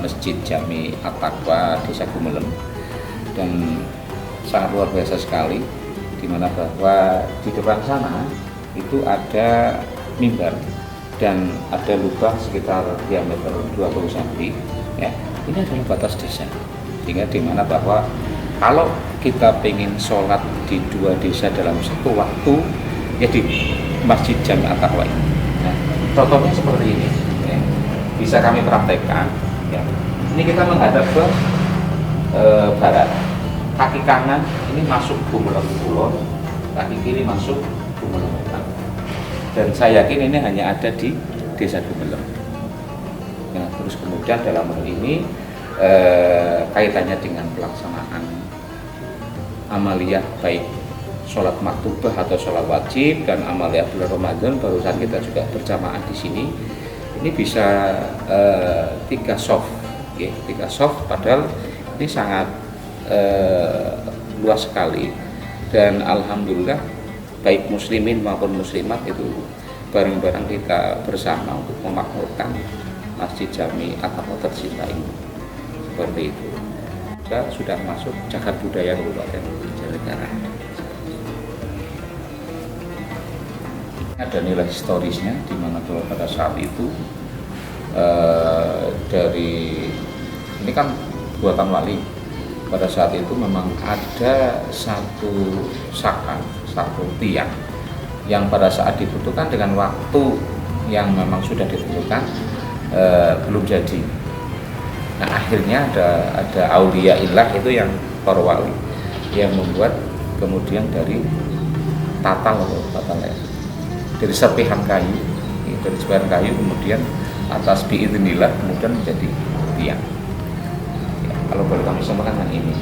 Masjid Jami At-Taqwa Desa Gumelem, dan sangat luar biasa sekali, di mana bahwa di depan sana itu ada mimbar dan ada lubang sekitar diameter 20 cm ya. Ini adalah batas desa, sehingga di mana bahwa kalau kita ingin sholat di dua desa dalam satu waktu ya di Masjid Jami At-Taqwa ini. Nah, contohnya seperti ini ya. Bisa kami praktekkan ya. Ini kita menghadap ke barat, kaki kanan ini masuk Gumelem Kulon, kaki kiri masuk Gumelem Wetan. Dan saya yakin ini hanya ada di Desa Gumelem. Nah, terus kemudian dalam hal ini kaitannya dengan pelaksanaan amaliyah baik sholat maktubah atau sholat wajib dan amaliyah bulan Ramadan barusan kita juga berjamaah di sini. Ini bisa 3 soft, ya, 3 soft, padahal ini sangat luas sekali, dan alhamdulillah baik muslimin maupun muslimat itu bareng-bareng kita bersama untuk memakmurkan Masjid Jami At-Taqwa tercinta ini. Seperti itu. Kita sudah masuk cagar budaya Kabupaten Banjarnegara. Ada nilai historisnya, di mana pada saat itu dari ini kan buatan wali. Pada saat itu memang ada satu tiang yang pada saat dibutuhkan dengan waktu yang memang sudah ditentukan belum jadi. Nah, akhirnya ada aulia ilah itu yang para wali yang membuat kemudian dari tatal dari serpihan kayu, kemudian atas biidznillah kemudian menjadi tiang. Ya, kalau boleh kami sampaikan ini.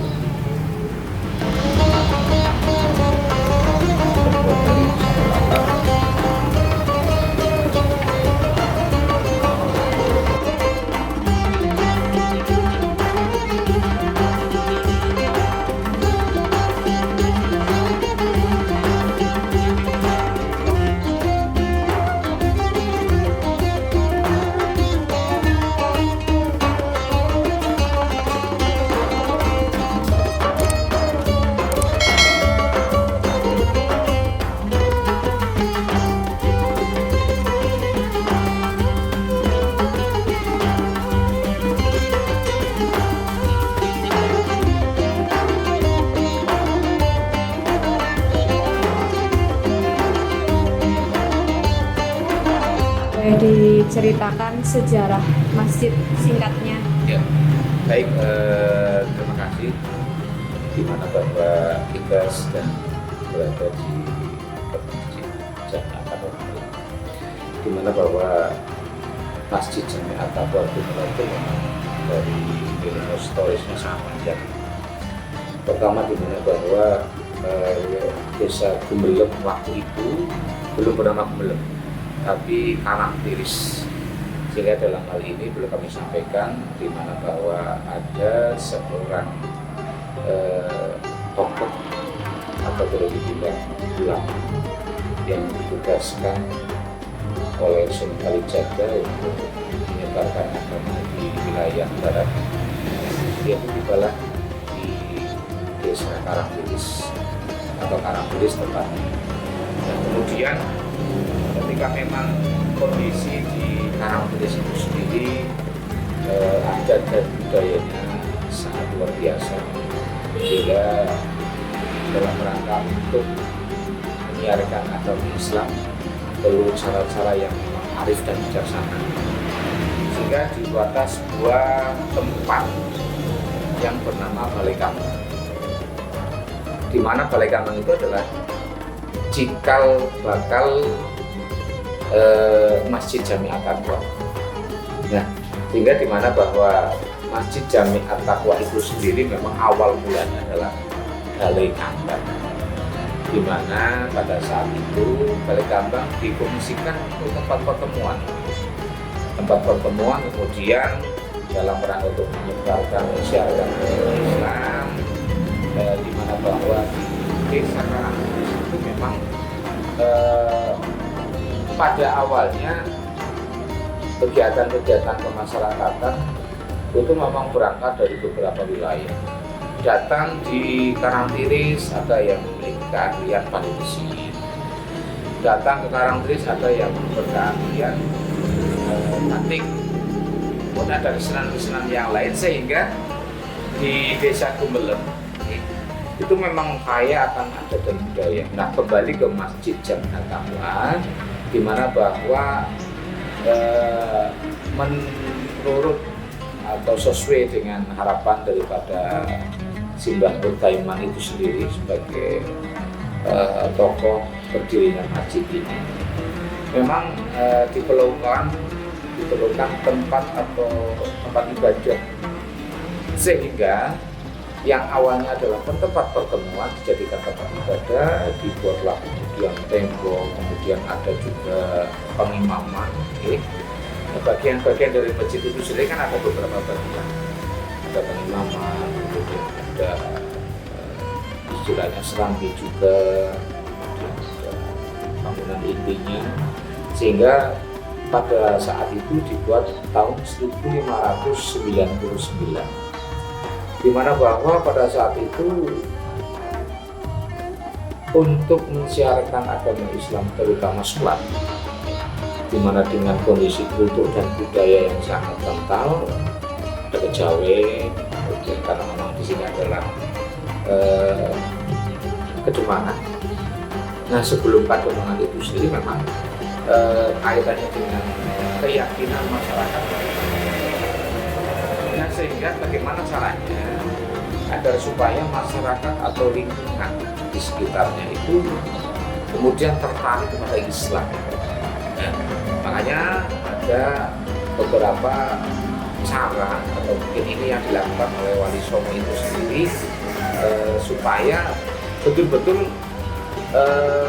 Diceritakan sejarah masjid singkatnya. Ya, baik, terima kasih. Di mana bahwa kita sedang berada di Masjid Jami At-Taqwa, di mana bahwa Masjid Jami At-Taqwa itu memang dari nilai historisnya sangat panjang. Pertama, di mana bahwa Desa Gumelem waktu itu belum bernama Gumelem, tapi Karang Tiris. Sehingga dalam hal ini perlu kami sampaikan, di mana bahwa ada seorang tokoh atau boleh dibilang ulama yang ditugaskan oleh Sunan Kalijaga untuk menyebarkan agama di wilayah barat. Dia tibalah di Desa Karang Tiris atau Karang Tiris tepatnya. Dan kemudian ketika memang kondisi di Karangtiris itu sendiri adat dan budayanya sangat luar biasa, sehingga dalam rangka untuk menyiarkan agama Islam perlu cara-cara yang arif dan bijaksana, sehingga dibuatlah sebuah tempat yang bernama Balai Kambang, di mana Balai Kambang itu adalah cikal bakal Masjid Jami At-Taqwa. Nah, sehingga di mana bahwa Masjid Jami At-Taqwa itu sendiri memang awal mulanya adalah Balai Kambang, di mana pada saat itu Balai Kambang difungsikan untuk tempat pertemuan, kemudian dalam rangka untuk menyebarkan syiar Islam, di mana bahwa di Desa Karangtiris itu memang pada awalnya kegiatan-kegiatan kemasyarakatan itu memang berangkat dari beberapa wilayah. Datang di Karangtiris ada yang memiliki keahlian pandai besi. Datang ke Karangtiris ada yang berkeahlian batik. Kemudian ada kesenangan-kesenangan yang lain, sehingga di Desa Gumelem itu memang kaya akan adat dan budaya. Nah, kembali ke Masjid Jami At-Taqwa, di mana bahwa menurut atau sesuai dengan harapan daripada Simbah Nur Taiman itu sendiri sebagai tokoh berdirinya masjid ini, memang diperlukan tempat atau tempat ibadah, sehingga yang awalnya adalah tempat pertemuan dijadikan tempat ibadah, dibuatlah kemudian tembok, kemudian ada juga pengimaman. Bagian-bagian dari masjid itu sendiri kan ada beberapa bagian, ada pengimaman, kemudian ada istilahnya serambi juga, kemudian ada bangunan intinya, sehingga pada saat itu dibuat tahun 1599, di mana bahwa pada saat itu untuk mensiarkan agama Islam terutama sholat, di mana dengan kondisi kultur dan budaya yang sangat kental, ada kejawen, kemudian karena memang di sini adalah Kedemangan. Nah, sebelum Pademangan itu sendiri memang kaitannya dengan keyakinan masyarakat. Nah, sehingga bagaimana caranya agar supaya masyarakat atau lingkungan di sekitarnya itu kemudian tertarik kepada Islam. Nah, makanya ada beberapa cara atau mungkin ini yang dilakukan oleh Wali Songo itu sendiri supaya betul-betul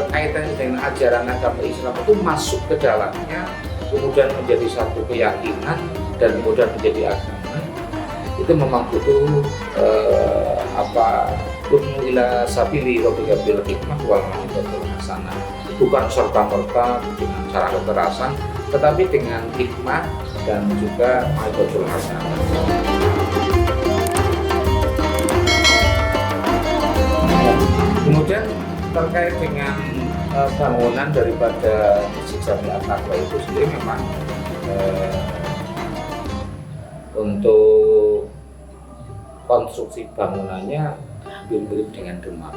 kaitannya dengan ajaran agama Islam itu masuk ke dalamnya, kemudian menjadi satu keyakinan dan kemudian menjadi agama. Itu memang butuh Udnu ila sabili rabbika bil hikmah wal mau'izatil hasanah. Bukan serta-merta dengan cara kekerasan, tetapi dengan hikmah dan juga mau'izatul hasanah. Kemudian terkait dengan bangunan daripada Masjid Jami At-Taqwa itu sendiri memang untuk konstruksi bangunannya hampir mirip dengan Demak,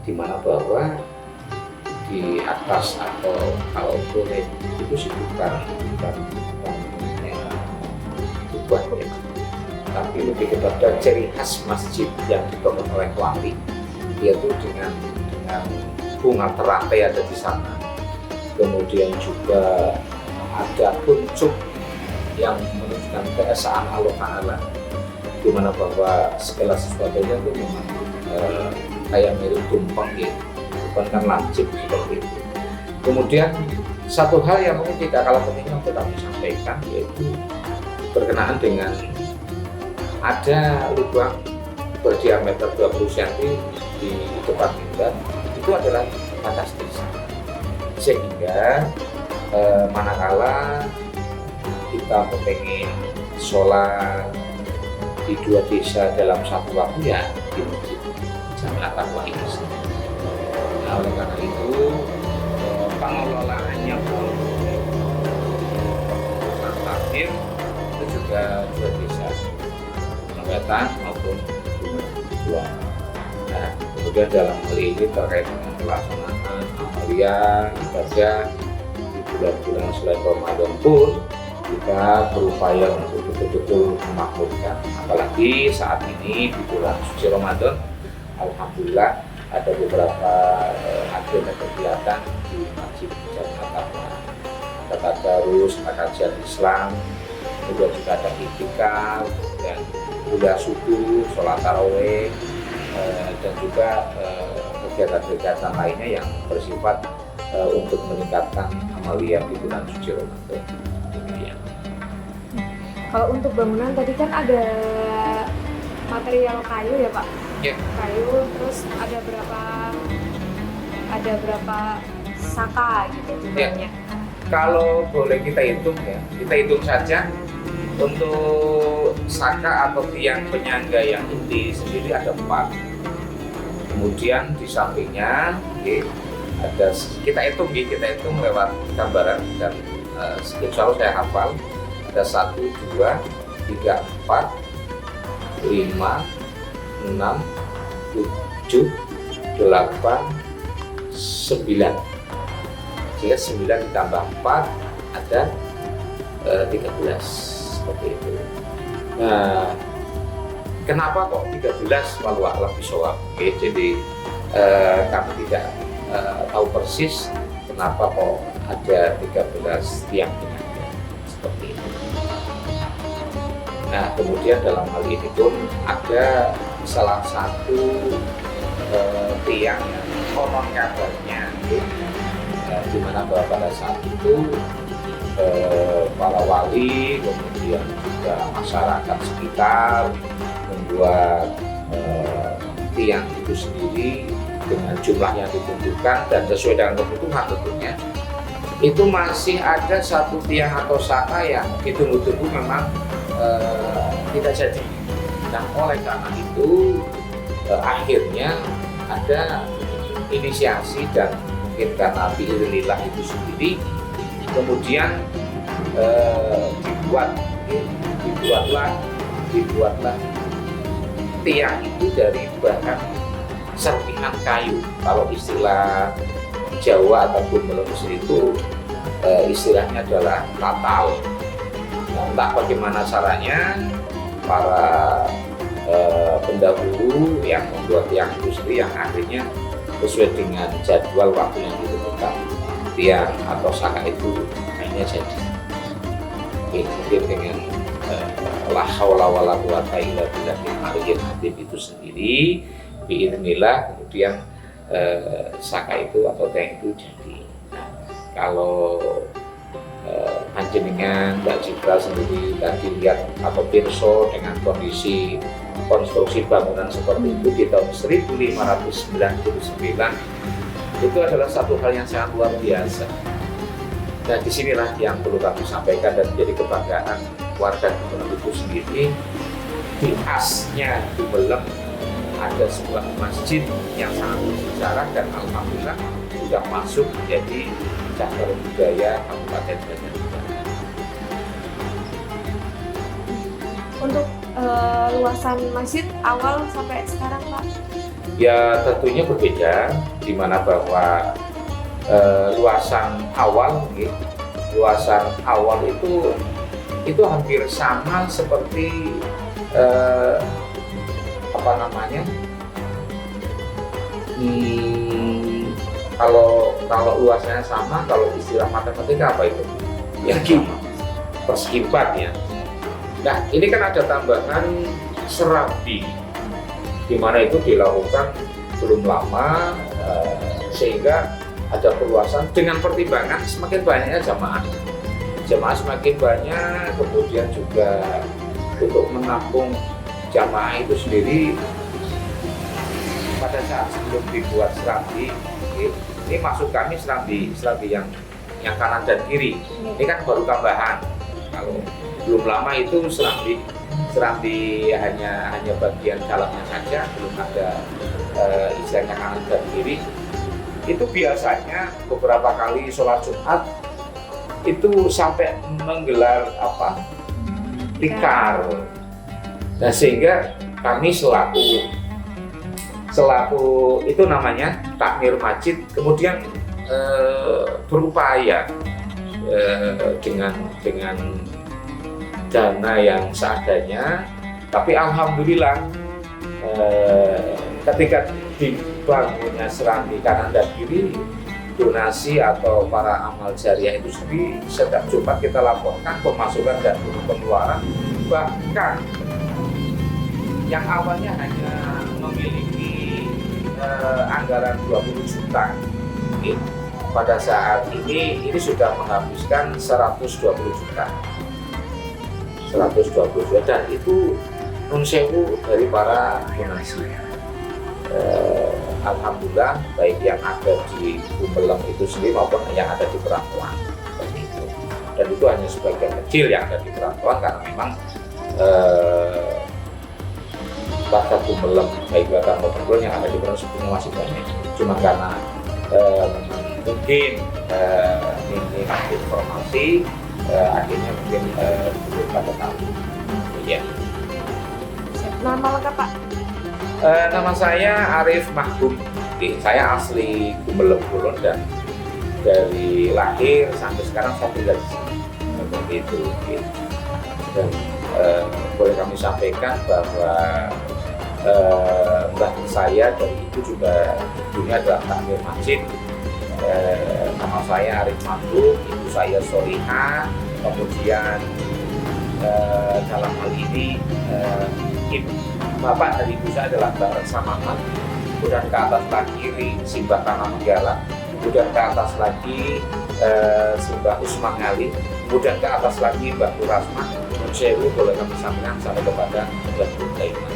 di mana bahwa di atas atau kalau boleh itu sih bukan bangunannya dibuat ya, tapi lebih kepada ciri khas masjid yang dibangun oleh wali, yaitu dengan bunga teratai ada di sana, kemudian juga ada kuncup yang menunjukkan keesaan Allah Ta'ala, di mana bahwa segala sesuatunya itu memang kayak mirip tumpeng gitu, bukan kan lancip seperti itu. Kemudian satu hal yang mungkin tidak kalah pentingnya untuk kami sampaikan, yaitu berkenaan dengan ada lubang berdiameter 20 cm di depan mimbar, itu adalah batas desa, sehingga manakala kita pengen sholat di dua desa dalam satu waktu ya di Masjid Jami At-Taqwa ini. Nah, oleh karena itu pengelolaannya pun takdir itu juga dua desa, Wetan maupun Dua. Nah, kemudian dalam hal ini terkait dengan pelaksanaan amalia ibadah di bulan-bulan selain Ramadan pun kita berupaya untuk betul-betul memakmurkan, apalagi saat ini di bulan suci Ramadan, alhamdulillah ada beberapa agenda kegiatan di Masjid Jami At-Taqwa, ada tadarus, ada kajian Islam, kemudian juga ada iktikaf dan kuliah subuh, sholat tarawih, dan juga kegiatan-kegiatan lainnya yang bersifat untuk meningkatkan amalia di bulan suci Ramadan. Kalau untuk bangunan tadi kan ada material kayu ya Pak? Yeah. Kayu, terus ada berapa saka gitu jumlahnya? Kalau boleh kita hitung ya, kita hitung saja Untuk saka atau tiang penyangga yang inti sendiri ada 4. Kemudian di sampingnya ada, kita hitung lewat gambaran dan insya Allah saya hafal. Ada 1, 2, 3, 4, 5, 6, 7, 8, 9. Jika 9 ditambah 4 ada 13. Seperti itu. Nah, kenapa kok 13 walau alam bisawab? Jadi kami tidak tahu persis kenapa kok ada 13 tiang penyangga seperti itu. Nah, kemudian dalam hal ini pun ada salah satu tiang yang konon kabarnya di mana pada saat itu para wali, kemudian juga masyarakat sekitar membuat tiang itu sendiri dengan jumlah yang ditentukan dan sesuai dengan kebutuhan tentunya. Itu masih ada 1 tiang atau saka yang ditunggu-tunggu memang tidak jadi. Nah, oleh karena itu akhirnya ada inisiasi dan mungkin karena biiznillah itu sendiri kemudian dibuatlah tiang itu dari bahan serpihan kayu. Kalau istilah Jawa ataupun Melayu itu istilahnya adalah tatal. Nah, entah bagaimana caranya para pendahulu yang membuat tiang itu sendiri yang akhirnya sesuai dengan jadwal waktu yang ditentukan, tiang atau saka itu akhirnya jadi. Mungkin dengan la haula wala quwata illa billahil aliyyil azim itu sendiri biiznillah kemudian saka itu atau tiang itu jadi. Nah, kalau panjenengan Mbak Citra sendiri tadi lihat atau pirsa dengan kondisi konstruksi bangunan seperti itu di tahun 1599 itu adalah satu hal yang sangat luar biasa. Dan disinilah yang perlu kami sampaikan dan menjadi kebanggaan warga Gumelem itu sendiri. Di asnya Gumelem ada sebuah masjid yang sangat bersejarah dan alhamdulillah sudah masuk menjadi cagar budaya Kabupaten Banjarnegara. Untuk luasan masjid awal sampai sekarang, Pak? Ya tentunya berbeda, di mana bahwa luasan awal itu hampir sama seperti kalau luasnya sama, kalau istilah matematika apa itu? Yang persegi 4 ya. Nah, ini kan ada tambahan serambi, di mana itu dilakukan belum lama, sehingga ada perluasan dengan pertimbangan semakin banyaknya jamaah semakin banyak, kemudian juga untuk menampung jamaah itu sendiri pada saat sebelum dibuat serambi, ini maksud kami serambi yang kanan dan kiri, ini kan baru tambahan. Kalau belum lama itu serambi hanya bagian dalamnya saja, belum ada istilahnya kanan dan kiri. Itu biasanya beberapa kali sholat Jumat itu sampai menggelar tikar. Nah, sehingga kami selaku itu namanya takmir masjid, kemudian berupaya dengan dana yang seadanya, tapi alhamdulillah ketika dibangunnya serambi kanan dan kiri, donasi atau para amal jariah itu sendiri setiap Jumat kita laporkan pemasukan dan pengeluaran, bahkan yang awalnya hanya memiliki anggaran 20 juta pada saat ini sudah menghabiskan 120 juta dan itu nun sewu dari para donasi. Alhamdulillah baik yang ada di Gumelem itu sendiri maupun yang ada di Perangkuan. dan itu hanya sebagian kecil yang ada di perantauan karena memang warga Gumelem baik warga maupun yang ada di Perantauan sebetulnya masih banyak, cuma karena mungkin ini informasi akhirnya mungkin belum pada tahu. Ya. Nama lengkap Pak? Nama saya Arif Mahbub. Saya asli Gumelem Kulon dan dari lahir sampai sekarang saya tinggal di sini. Seperti itu. Dan boleh kami sampaikan bahwa mbah saya dari itu juga dulunya adalah takmir masjid. Nama saya Arif Mahbub, ibu saya Soliha, kemudian dalam hal ini bapak dari ibu saya adalah Mbak Reksa Mamat, kemudian ke atas lagi Simbah Tanah Menggala, kemudian ke atas lagi Simbah Usman Ali, kemudian ke atas lagi Mbak Kurasma, Sewu boleh kami sampaikan sampai kepada Mbak Burkaiman.